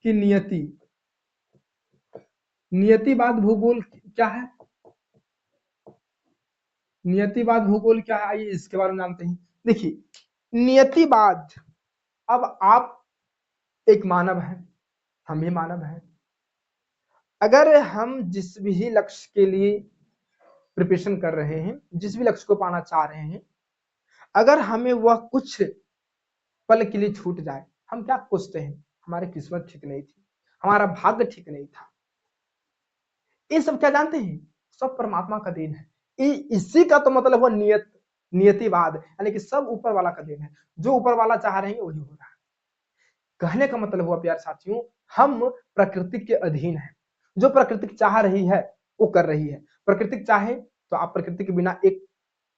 कि नियतिवाद भूगोल क्या है? नियतिवाद भूगोल क्या है, आइए इसके बारे में जानते हैं। देखिए, नियतिवाद, अब आप एक मानव हैं, हम भी मानव हैं। अगर हम जिस भी लक्ष्य के लिए प्रिपरेशन कर रहे हैं, जिस भी लक्ष्य को पाना चाह रहे हैं, अगर हमें वह कुछ पल के लिए छूट जाए, हम क्या सोचते हैं? हमारी किस्मत ठीक नहीं थी, हमारा भाग्य ठीक नहीं था। ये सब क्या जानते हैं? सब परमात्मा का देन है। इसी का तो मतलब हुआ नियतिवाद, यानी कि सब ऊपर वाला का देन है। जो ऊपर वाला चाह रहे हैं वही हो रहा है। कहने का मतलब हुआ प्यारे साथियों, हम प्रकृति के अधीन हैं। जो प्रकृति चाह रही है वो कर रही है। प्रकृति चाहे तो आप प्रकृति के बिना एक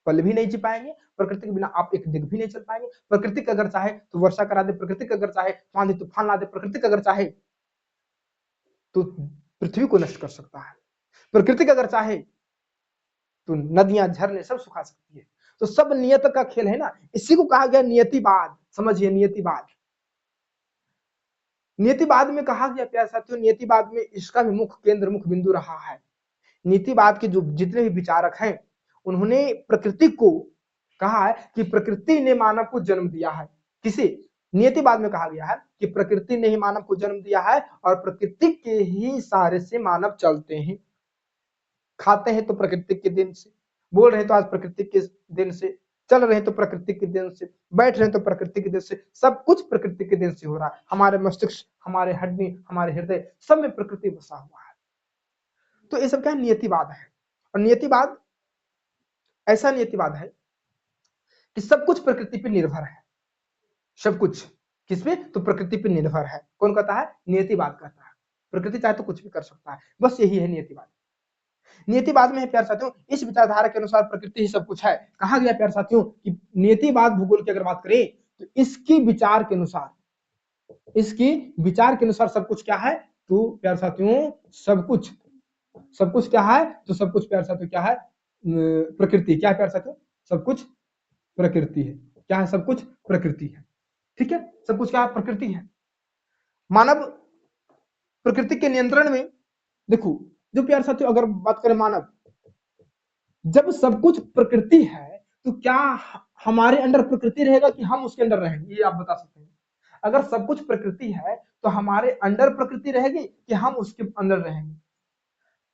पल भी नहीं जी पाएंगे, प्रकृति के बिना आप एक दिन भी नहीं चल पाएंगे। प्रकृति अगर चाहे तो वर्षा करा दे, प्रकृति अगर चाहे तो आंधी तूफान ला दे, प्रकृति अगर चाहे तो पृथ्वी को नष्ट कर सकता है, प्रकृति अगर चाहे तो नदियां झरने सब सुखा सकती है। तो सब नियत का खेल है ना, इसी को कहा गया नियतिवाद। समझिए, नियतिवाद। नियतिवाद में कहा गया प्यारे साथियों, नियतिवाद में इसका भी मुख्य केंद्र, मुख्य बिंदु रहा है। नीतिवाद के जो जितने भी विचारक हैं, उन्होंने प्रकृति को कहा है कि प्रकृति ने मानव को जन्म दिया है। किसे? नियतिवाद में कहा गया है कि प्रकृति ने ही मानव को जन्म दिया है और प्रकृति के ही सहारे से मानव चलते हैं। खाते हैं तो प्रकृति के दिन से, बोल रहे हैं तो आज प्रकृति के दिन से, चल रहे हैं तो प्रकृति के दिन से, बैठ रहे हैं तो प्रकृति के दिन से, सब कुछ प्रकृति के दिन से हो रहा है। हमारे मस्तिष्क, हमारे हड्डी, हमारे हृदय, सब में प्रकृति बसा हुआ है। तो ये सब क्या नियतिवाद है। और नियतिवाद ऐसा नियतिवाद है कि सब कुछ प्रकृति पर निर्भर है। सब कुछ किस पे? तो प्रकृति पर निर्भर है। कौन कहता है? नियतिवाद कहता है। प्रकृति चाहे तो कुछ भी कर सकता है, बस यही है नियतिवाद। नियतिवाद में है प्यारे साथियों, इस विचारधारा के अनुसार प्रकृति ही सब कुछ है। कहा गया प्यारे साथियों कि नियतिवाद भूगोल की अगर बात करें तो इसकी विचार के अनुसार, इसकी विचार के अनुसार सब कुछ क्या है? तो प्यारे साथियों सब कुछ क्या है? तो सब कुछ प्यारे साथियों क्या है? प्रकृति। क्या है प्यारे साथियों? सब कुछ प्रकृति है। क्या है? सब कुछ प्रकृति है। ठीक है, सब कुछ क्या है? प्रकृति है। मानव प्रकृति के नियंत्रण में, देखो जो प्यारे साथियों अगर बात करें मानव, जब सब कुछ प्रकृति है तो क्या हमारे अंडर प्रकृति रहेगा कि हम उसके अंडर रहेंगे? ये आप बता सकते हैं। अगर सब कुछ प्रकृति है तो हमारे अंडर प्रकृति रहेगी कि हम उसके अंदर रहेंगे?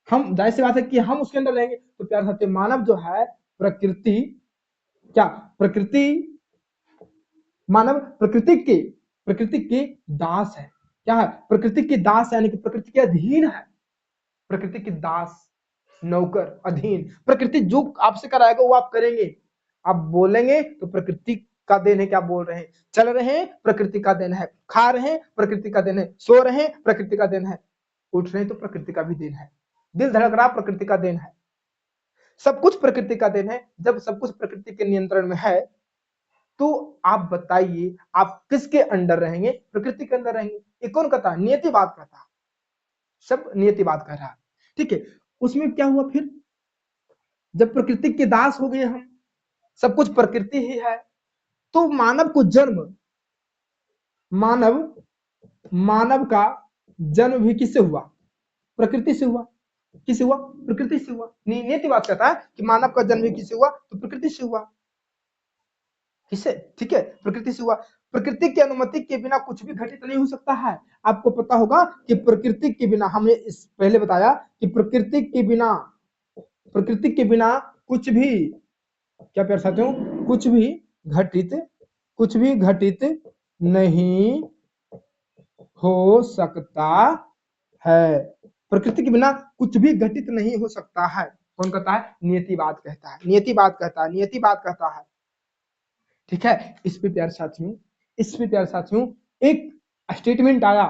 हम, जाहिर सी बात है कि हम उसके अंदर रहेंगे। तो प्यारे साथियों मानव जो है प्रकृति, क्या प्रकृति, मानव प्रकृति के दास है। क्या है? प्रकृति के दास है, यानी कि प्रकृति के अधीन है। प्रकृति के दास, नौकर, अधीन। प्रकृति जो आपसे कराएगा वो आप करेंगे। आप बोलेंगे तो प्रकृति का देन है। क्या बोल रहे हैं? चल रहे हैं, प्रकृति का देन है। खा रहे हैं, प्रकृति का देन है। सो रहे हैं, प्रकृति का देन है। उठ रहे हैं तो प्रकृति का भी देन है। दिल धड़क रहा, प्रकृति का देन है। सब कुछ प्रकृति का देन है। जब सब कुछ प्रकृति के नियंत्रण में है तो आप बताइए आप किसके अंडर रहेंगे? प्रकृति के अंदर रहेंगे। ये कौन कहता है? नियतिवाद कहता है। सब नियतिवाद कह रहा है। ठीक है, उसमें क्या हुआ फिर? जब प्रकृति के दास हो गए हम, सब कुछ प्रकृति ही है, तो मानव को जन्म, मानव का जन्म भी किससे हुआ? प्रकृति से हुआ। किससे हुआ? प्रकृति से हुआ। नियतिवाद कहता है कि मानव का जन्म भी किससे हुआ? तो प्रकृति से हुआ। किससे? ठीक है, प्रकृति से हुआ। प्रकृति की अनुमति के बिना कुछ भी घटित नहीं हो सकता है। आपको पता होगा कि प्रकृति के बिना, हमने इस पहले बताया कि प्रकृति के बिना कुछ भी, क्या प्यारे साथियों, कुछ भी घटित नहीं हो सकता है। प्रकृति के बिना कुछ भी घटित नहीं हो सकता है। कौन कहता है? नियतिवाद कहता है। नियतिवाद कहता है। ठीक है, इस पे प्यारे साथियों एक स्टेटमेंट आया,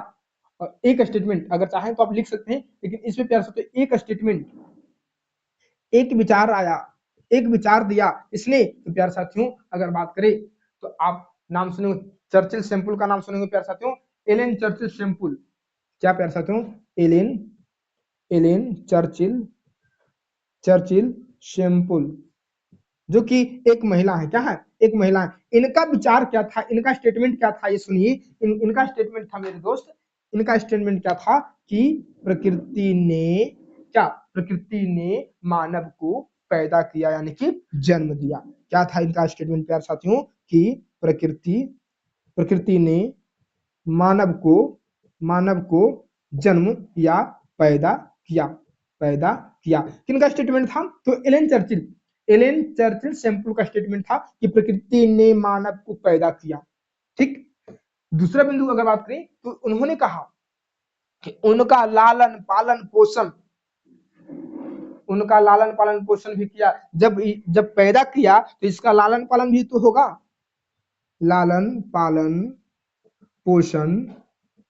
और एक स्टेटमेंट अगर चाहें तो आप लिख सकते हैं, लेकिन इस पे प्यारे साथियों एक स्टेटमेंट, एक विचार आया, एक विचार दिया इसने। तो प्यारे साथियों अगर बात करें तो आप नाम सुनेंगे, चर्चिल सैंपल का नाम सुनेंगे प्यारे साथियों, एलेन चर्चिल सैंपल। क्या प्यारे साथियों? एलेन चर्चिल सैंपल, जो कि एक महिला है। क्या है? एक महिला है। इनका विचार क्या था? इनका स्टेटमेंट क्या था? ये सुनिए। इनका स्टेटमेंट था मेरे दोस्त, इनका स्टेटमेंट क्या था कि प्रकृति ने मानव को पैदा किया यानी कि जन्म दिया। क्या था इनका स्टेटमेंट प्यारे साथियों कि प्रकृति ने मानव को जन्म या पैदा किया। किनका स्टेटमेंट था? तो एलन चर्चिल सैंपल का स्टेटमेंट था कि प्रकृति ने मानव को पैदा किया। ठीक। दूसरा बिंदु अगर बात करें तो उन्होंने कहा कि उनका लालन पालन पोषण भी किया। जब पैदा किया तो इसका लालन पालन भी तो होगा, लालन पालन पोषण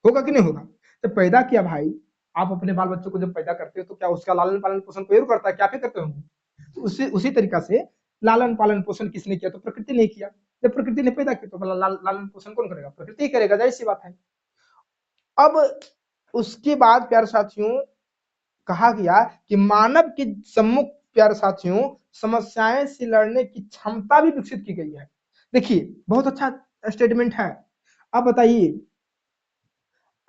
होगा कि नहीं होगा? जब पैदा किया भाई, आप अपने बाल बच्चों को जब पैदा करते हो तो क्या उसका लालन पालन पोषण कोई और करता है? क्या आप ही करते होंगे? तो उसी तरीका से लालन पालन पोषण किसने किया? तो प्रकृति ने किया। जब प्रकृति ने पैदा किया तो लालन पोषण कौन करेगा? प्रकृति करेगा, जाहिर सी बात है। अब उसके बाद प्यारे साथियों कहा गया कि मानव के सम्मुख प्यारे साथियों समस्याएं से लड़ने की क्षमता भी विकसित की गई है। देखिए बहुत अच्छा स्टेटमेंट है। अब बताइए,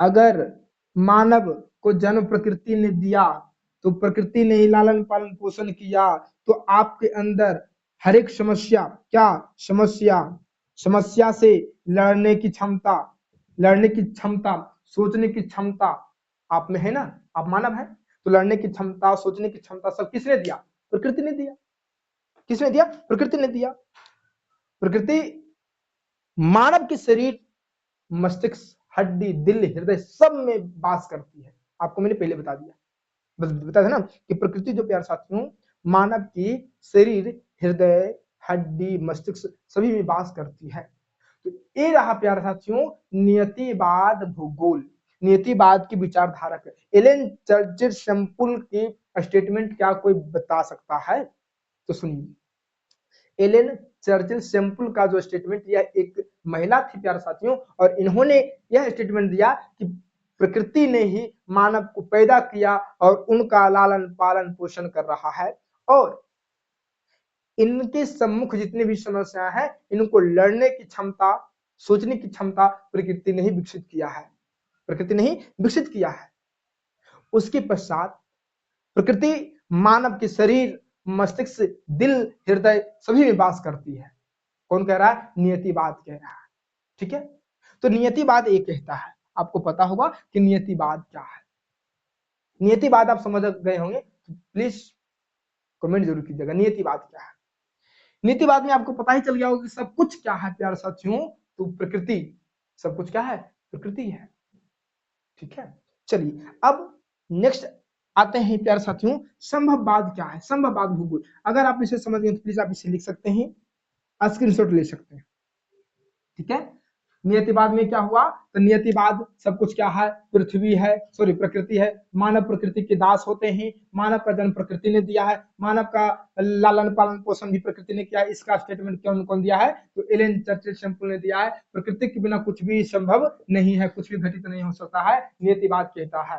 अगर मानव को जन्म प्रकृति ने दिया तो प्रकृति ने ही लालन पालन पोषण किया, तो आपके अंदर हर एक समस्या से लड़ने की क्षमता, सोचने की क्षमता आप में है ना, आप मानव है, तो लड़ने की क्षमता, सोचने की क्षमता सब किसने दिया? प्रकृति ने दिया। किसने दिया? प्रकृति ने दिया। प्रकृति मानव के शरीर, मस्तिष्क, हड्डी, दिल, हृदय सब में वास करती है। आपको मैंने पहले बता था ना कि प्रकृति जो प्यारे साथियों मानव की शरीर, हृदय, हड्डी, मस्तिष्क सभी में वास करती है। तो ये रहा प्यारे साथियों नियतिवाद भूगोल, नियतिवाद की विचारधारा। एलन चर्चिल सैंपल की स्टेटमेंट क्या कोई बता सकता है? तो सुनिए, एलन चर्चिल सैंपल का जो स्टेटमेंट, यह एक महिला थी प्यारे साथियों, और इन्होंने यह स्टेटमेंट दिया कि प्रकृति ने ही मानव को पैदा किया और उनका लालन पालन पोषण कर रहा है, और इनके सम्मुख जितनी भी समस्याएं हैं इनको लड़ने की क्षमता, सोचने की क्षमता प्रकृति ने ही विकसित किया है। उसके पश्चात प्रकृति मानव के शरीर, मस्तिष्क, दिल, हृदय सभी में वास करती है। कौन कह रहा है? नियतिवाद कह रहा है। ठीक है, तो नियतिवाद ये कहता है, आपको पता होगा कि नियतिवाद क्या है। नियतिवाद आप समझ गए होंगे तो प्लीज कमेंट जरूर कीजिएगा नियतिवाद क्या है। नियतिवाद में आपको पता ही चल गया होगा कि सब कुछ क्या है प्यारे साथियों, तो प्रकृति, सब कुछ क्या है? प्रकृति है। ठीक है, चलिए अब नेक्स्ट आते हैं प्यारे साथियों, संभववाद क्या है? संभववाद भूगोल। अगर आप इसे समझ गए तो प्लीज आप इसे लिख सकते हैं, स्क्रीनशॉट ले सकते हैं। ठीक है, नियतिवाद में क्या हुआ? तो नियतिवाद सब कुछ क्या है? प्रकृति है। मानव प्रकृति के दास होते हैं। मानव का जन्म प्रकृति ने दिया है। मानव का लालन पालन पोषण भी प्रकृति ने किया है। इसका स्टेटमेंट कौन दिया है? तो एलन चर्चिल सैंपल ने दिया है। प्रकृति के बिना कुछ भी संभव नहीं है, कुछ भी घटित नहीं हो सकता है, नियतिवाद कहता है।